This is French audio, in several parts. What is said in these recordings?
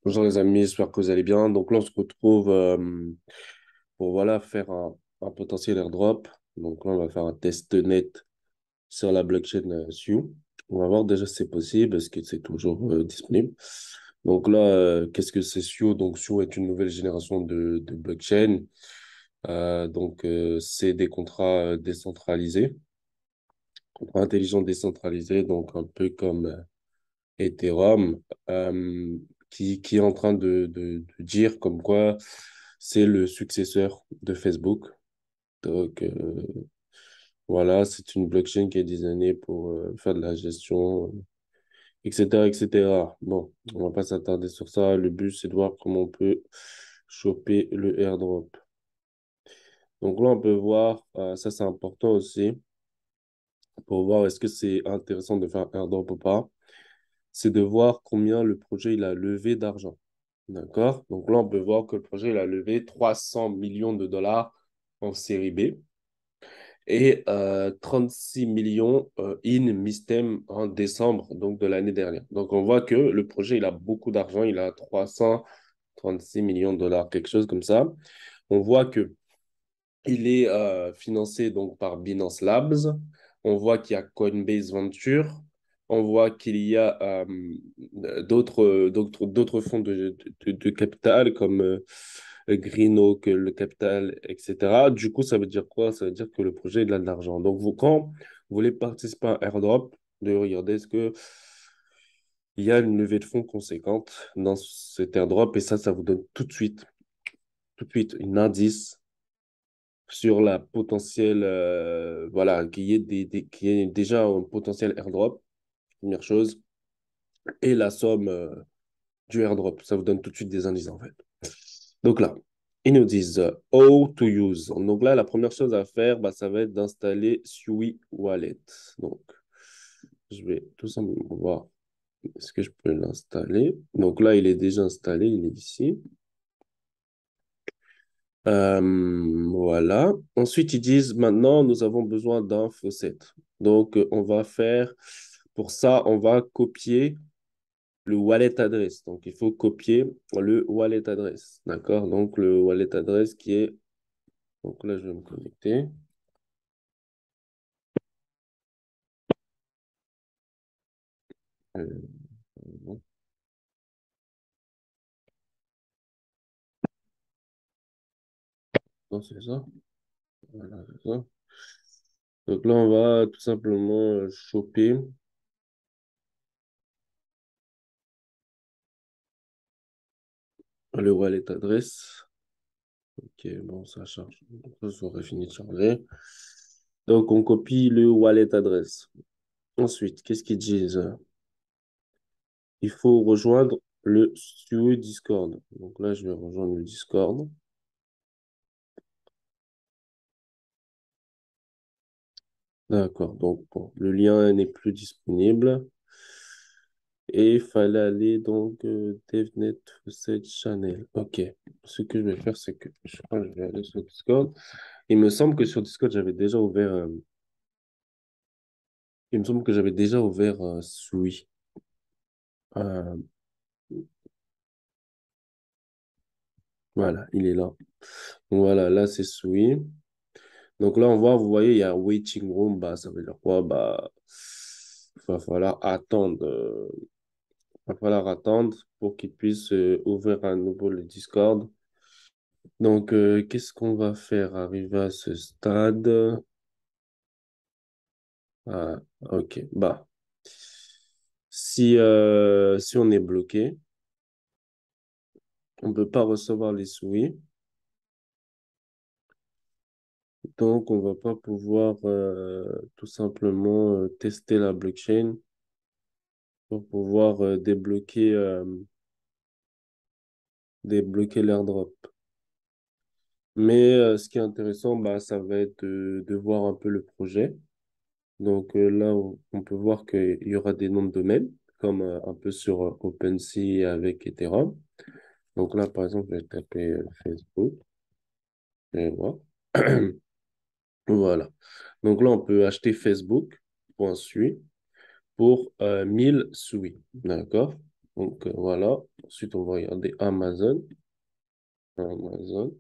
Bonjour les amis, j'espère que vous allez bien. Donc là, on se retrouve pour voilà, faire un potentiel airdrop. Donc là, on va faire un test net sur la blockchain Su. On va voir déjà si c'est possible, est-ce que c'est toujours disponible. Donc là, qu'est-ce que c'est Su? Donc Su est une nouvelle génération de blockchain. C'est des contrats décentralisés, contrats intelligents décentralisés, donc un peu comme Ethereum, qui est en train de dire comme quoi c'est le successeur de Facebook. Donc, voilà, c'est une blockchain qui est designée pour faire de la gestion, etc., etc. Bon, on va pas s'attarder sur ça. Le but, c'est de voir comment on peut choper le airdrop. Donc là, on peut voir, ça c'est important aussi, pour voir est-ce que c'est intéressant de faire un airdrop ou pas. C'est de voir combien le projet il a levé d'argent. D'accord? Donc là, on peut voir que le projet il a levé 300 millions de dollars en série B et 36 millions in Mistem en décembre donc de l'année dernière. Donc on voit que le projet il a beaucoup d'argent, il a 336 millions de dollars, quelque chose comme ça. On voit que il est financé donc par Binance Labs. On voit qu'il y a Coinbase Venture. On voit qu'il y a d'autres fonds de capital comme Green Oak, le capital, etc. Du coup, ça veut dire quoi? Ça veut dire que le projet il a de l'argent. Donc, quand vous voulez participer à un airdrop, de regarder est-ce que il y a une levée de fonds conséquente dans cet airdrop et ça vous donne tout de suite, un indice sur la potentielle, voilà, qu'il y ait déjà un potentiel airdrop, première chose, et la somme du airdrop. Ça vous donne tout de suite des indices, en fait. Donc là, ils nous disent how to use. Donc là, la première chose à faire, bah, ça va être d'installer Sui Wallet. Donc, je vais tout simplement voir est-ce que je peux l'installer. Donc là, il est déjà installé, il est ici. Voilà. Ensuite, ils disent maintenant, nous avons besoin d'un faucet. Donc, on va faire, pour ça, on va copier le wallet adresse. Donc, il faut copier le wallet adresse. D'accord? Donc, le wallet adresse qui est, donc là, je vais me connecter. Euh, bon, non, c'est ça. Voilà, c'est ça. Donc là, on va tout simplement choper le wallet adresse. Ok, bon, ça charge. Ça, ça aurait fini de charger. Donc, on copie le wallet adresse. Ensuite, qu'est-ce qu'ils disent? Il faut rejoindre le studio Discord. Donc là, je vais rejoindre le Discord. D'accord. Donc, bon, le lien n'est plus disponible. Et il fallait aller donc DevNet Faucet Channel. OK. Ce que je vais faire, c'est que je crois que je vais aller sur Discord. Il me semble que sur Discord, j'avais déjà ouvert. Il me semble que j'avais déjà ouvert Sui. Euh, voilà, il est là. Donc voilà, là, c'est Sui. Donc là, on voit, vous voyez, il y a waiting room. Bah, ça veut dire quoi? Bah, il va falloir attendre. Va falloir attendre pour qu'ils puissent ouvrir à nouveau le Discord. Donc, qu'est-ce qu'on va faire arriver à ce stade? Ah, ok. Bah, si on est bloqué, on ne peut pas recevoir les souris. Donc, on ne va pas pouvoir tout simplement tester la blockchain pour pouvoir débloquer l'airdrop. Mais ce qui est intéressant, bah, ça va être de voir un peu le projet. Donc là, on peut voir qu'il y aura des noms de domaine, comme un peu sur OpenSea avec Ethereum. Donc là, par exemple, je vais taper Facebook et voir. Voilà. Donc là, on peut acheter Facebook.sui pour 1000 sui. D'accord? Donc, voilà. Ensuite, on va regarder Amazon. Amazon.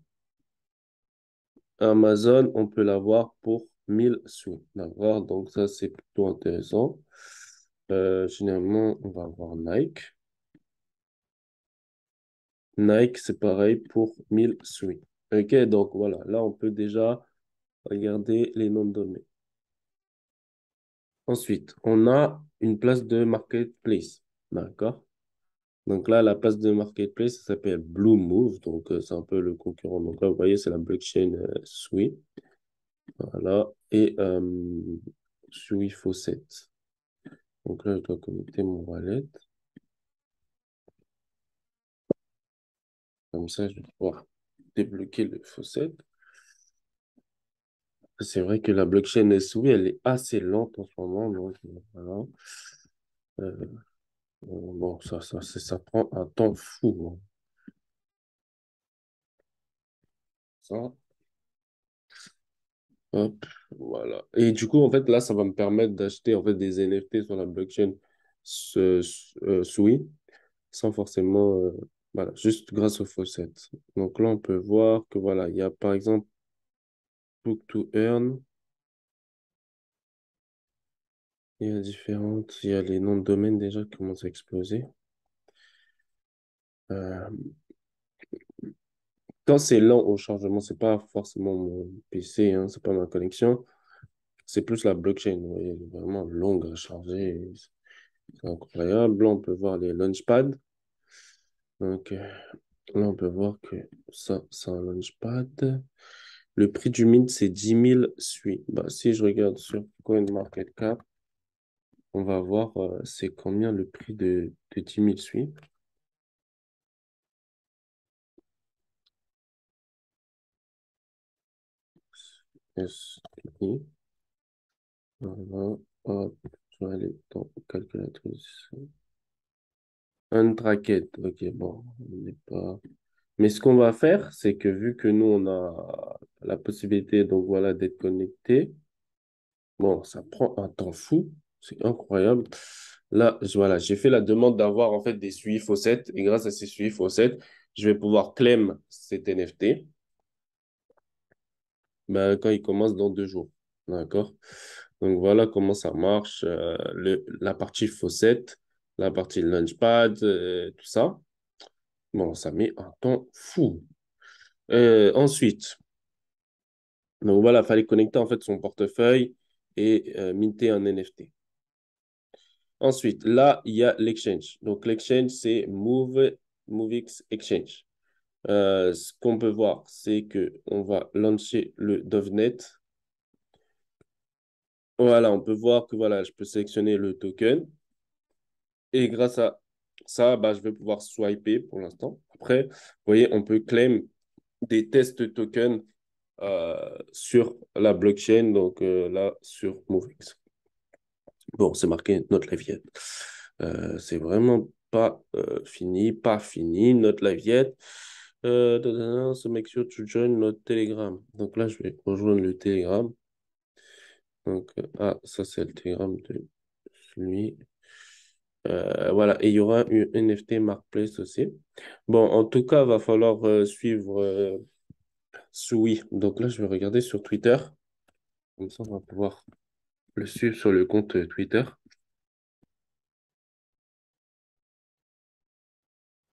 Amazon, on peut l'avoir pour 1000 sous. D'accord? Donc, ça, c'est plutôt intéressant. Généralement, on va avoir Nike. Nike, c'est pareil pour 1000 sous. OK, donc voilà. Là, on peut déjà regarder les noms de domaine. Ensuite, on a une place de marketplace. D'accord? Donc là, la place de marketplace, ça s'appelle Blue Move. Donc, c'est un peu le concurrent. Donc là, vous voyez, c'est la blockchain Sui. Voilà. Et Sui Faucet. Donc là, je dois connecter mon wallet. Comme ça, je vais pouvoir débloquer le Faucet. C'est vrai que la blockchain Sui, elle est assez lente en ce moment. Donc, voilà. Euh, bon, ça prend un temps fou, hein. Ça. Hop, voilà. Et du coup, en fait, là, ça va me permettre d'acheter en fait des NFT sur la blockchain Sui sans forcément, voilà, juste grâce au faucet. Donc là, on peut voir que voilà, il y a par exemple Book to Earn, il y a les noms de domaine déjà qui commencent à exploser. Euh, Quand c'est lent au chargement, c'est pas forcément mon PC, hein, c'est pas ma connexion, c'est plus la blockchain. Vous voyez, elle est vraiment longue à charger. C'est incroyable. Là, on peut voir les launchpads. Donc, là, on peut voir que ça, c'est un launchpad. Le prix du mint, c'est 10 000 SUI. Bah, si je regarde sur CoinMarketCap, on va voir c'est combien le prix de 10 000 SUI. SUI. Voilà. Hop, je vais aller dans calculatrice. Untracked. Ok, bon, on n'est pas. Mais ce qu'on va faire, c'est que vu que nous, on a la possibilité, donc voilà, d'être connecté. Bon, ça prend un temps fou. C'est incroyable. Là, voilà, j'ai fait la demande d'avoir en fait des suivis faucettes. Et grâce à ces suivis faucettes, je vais pouvoir claim cet NFT ben, quand il commence dans 2 jours. D'accord? Donc voilà comment ça marche. La partie faucette, la partie launchpad, tout ça. Bon, ça met un temps fou. Ensuite, donc voilà, il fallait connecter en fait son portefeuille et minter un NFT. Ensuite, là, il y a l'exchange. Donc, l'exchange, c'est MoveX Exchange. Ce qu'on peut voir, c'est que on va lancer le DoveNet. Voilà, on peut voir que voilà, je peux sélectionner le token. Et grâce à ça, bah, je vais pouvoir swiper pour l'instant. Après, vous voyez, on peut claim des tests tokens sur la blockchain, donc là, sur MoveX. Bon, c'est marqué Not Live Yet. C'est vraiment pas fini, pas fini, Not Live Yet. So make sure to join notre Telegram. Donc là, je vais rejoindre le Telegram. Donc, ça, c'est le Telegram de lui. Voilà, et il y aura une NFT Marketplace aussi. Bon, en tout cas, il va falloir suivre Sui. Donc là, je vais regarder sur Twitter. Comme ça, on va pouvoir le suivre sur le compte Twitter.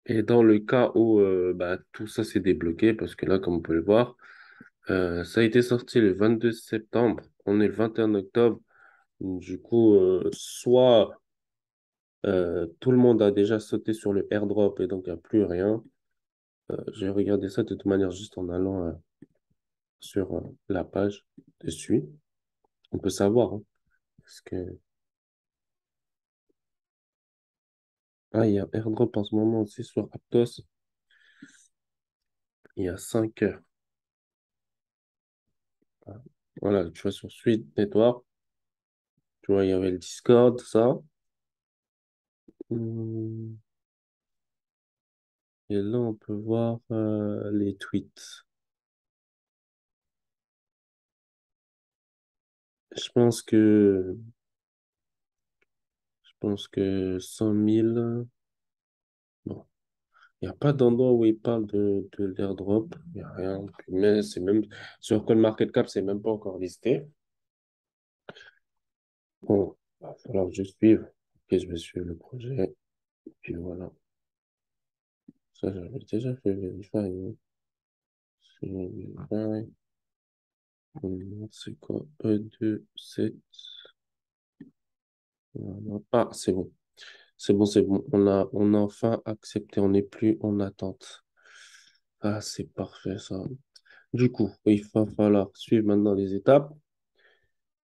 Et dans le cas où bah, tout ça s'est débloqué, parce que là, comme on peut le voir, ça a été sorti le 22 septembre, on est le 21 octobre. Du coup, soit tout le monde a déjà sauté sur le airdrop et donc il n'y a plus rien. J'ai regardé ça de toute manière juste en allant sur la page dessus. On peut savoir, hein, parce que il y a airdrop en ce moment aussi sur Aptos. Il y a 5 heures. Voilà, tu vois, sur Suite Network, tu vois, il y avait le Discord, tout ça. Hum, Et là, on peut voir les tweets. Je pense que, je pense que 100 000. Il n'y a pas d'endroit où il parle de l'airdrop. Il n'y a rien. Mais c'est même sur CoinMarketCap, c'est même pas encore listé. Bon, il va falloir que je suive. Ok, je vais suivre le projet. Puis voilà. Ça, j'avais déjà fait Verify, hein. C'est Verify. C'est quoi? E2, 7. Voilà. Ah, c'est bon. C'est bon, c'est bon. On a enfin accepté. On n'est plus en attente. Ah, c'est parfait, ça. Du coup, il va falloir suivre maintenant les étapes.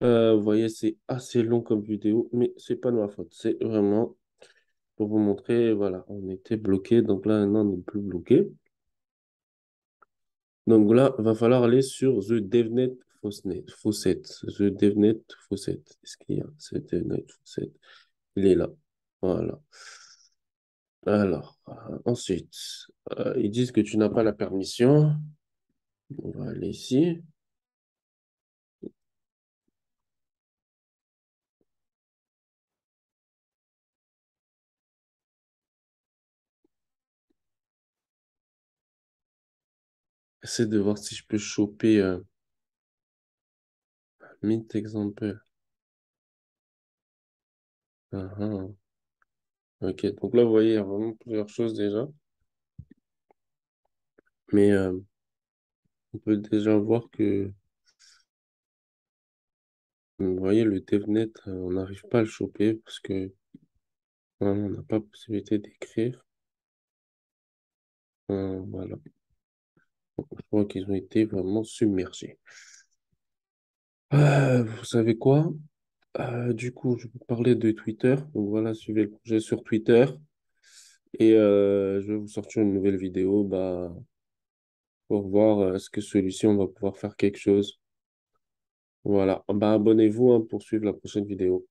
Vous voyez, c'est assez long comme vidéo, mais c'est pas de ma faute. C'est vraiment pour vous montrer, voilà, on était bloqué. Donc là, maintenant, on n'est plus bloqué. Donc là, il va falloir aller sur The DevNet Faucet. The DevNet Faucet. Est-ce qu'il y a ce DevNet Faucet? Il est là. Voilà. Alors, ensuite, ils disent que tu n'as pas la permission. On va aller ici. Essaie de voir si je peux choper Mint Example. Ah, ah. Ok, donc là, vous voyez, il y a vraiment plusieurs choses déjà. Mais on peut déjà voir que, vous voyez, le DevNet, on n'arrive pas à le choper parce que vraiment, on n'a pas possibilité d'écrire. Voilà. Je crois qu'ils ont été vraiment submergés. Vous savez quoi? Du coup, je vais vous parler de Twitter. Donc voilà, suivez le projet sur Twitter. Et je vais vous sortir une nouvelle vidéo pour voir est-ce que celui-ci, on va pouvoir faire quelque chose. Voilà. Bah, abonnez-vous hein, pour suivre la prochaine vidéo.